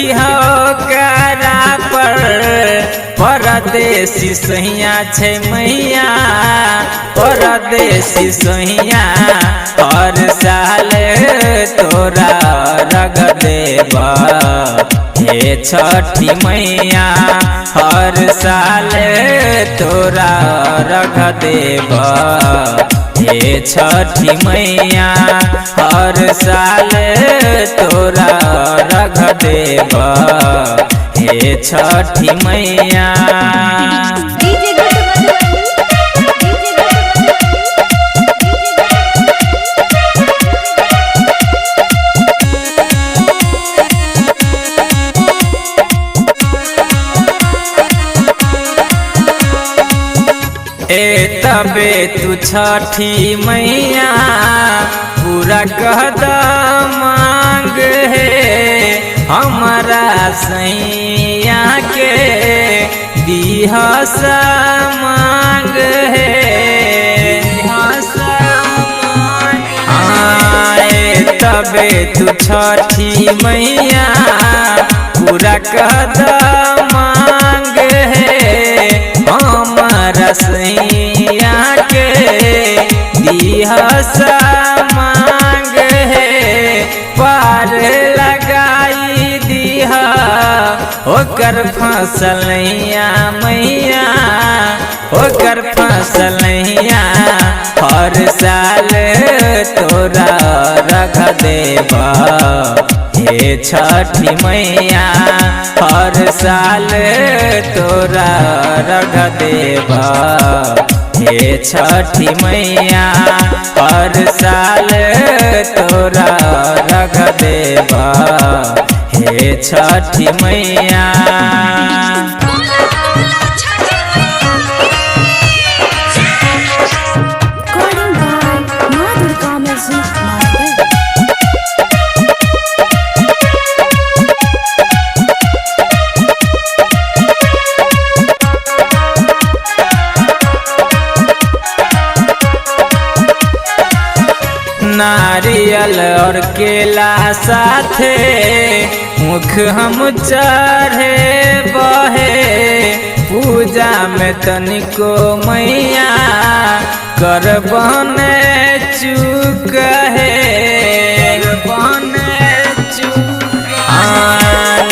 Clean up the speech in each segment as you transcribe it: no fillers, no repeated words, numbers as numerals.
रखी हो करा पर परदेसी सहिया छे मैया परदेसी सहिया हर साल तोरा रग देब हे छठी मैया हर साल तोरा रग देब हे छठी मैया हर साल तोरा रग देब हे छठी मैया। तबे तू छठी मैया पूरा कहद मांग है हमारा सैया के दीह मांग है तबे तू छठी मैया पूरा कहद मांग है हमारा सैया के दीह मांग है पार लगाई दीह ओकर फसलैया मैया ओकर फसलैया हर साल तोरा रख देब हे छठी मैया हर साल तोरा रख देब हे छठी मैया हर साल तोरा रख देब हे छठी मैया। नारियल और केला साथे मुख हम चढ़े बहे पूजा में तनिको मैया कर बने चुक है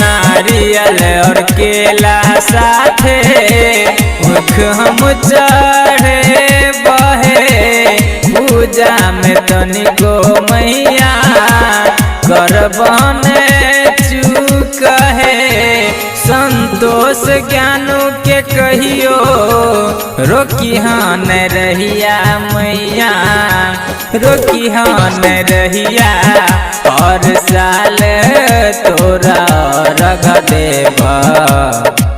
नारियल और केला साथे मुख हम चढ़े बहे पूजा में तनिको मैया कर बने चुक है संतोष ज्ञानू के कहियो रोकी हन रहिया मैया रोकी हन रहिया हर साल तोरा रग देब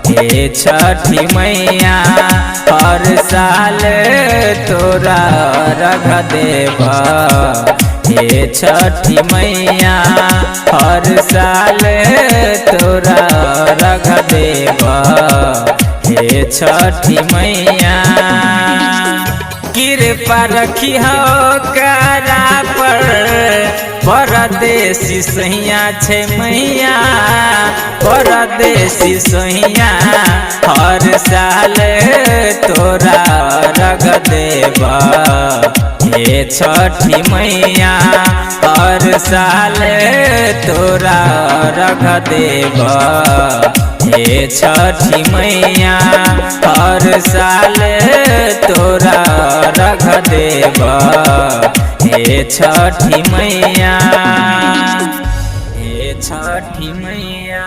हे छठी मैया हर साल तोरा रग देब हे छठी मैया हर साल तोरा रग देब हे छठी मैया। कृपा रखी हो करा पर परदेसी सहिया छे मैया परदेसी सहिया हर साल तोरा रग देब हे छठी मैया हर साल तोरा रग देब हे छठी मैया हर साल तोरा रग देब हे छठी मैया हे छठी मैया।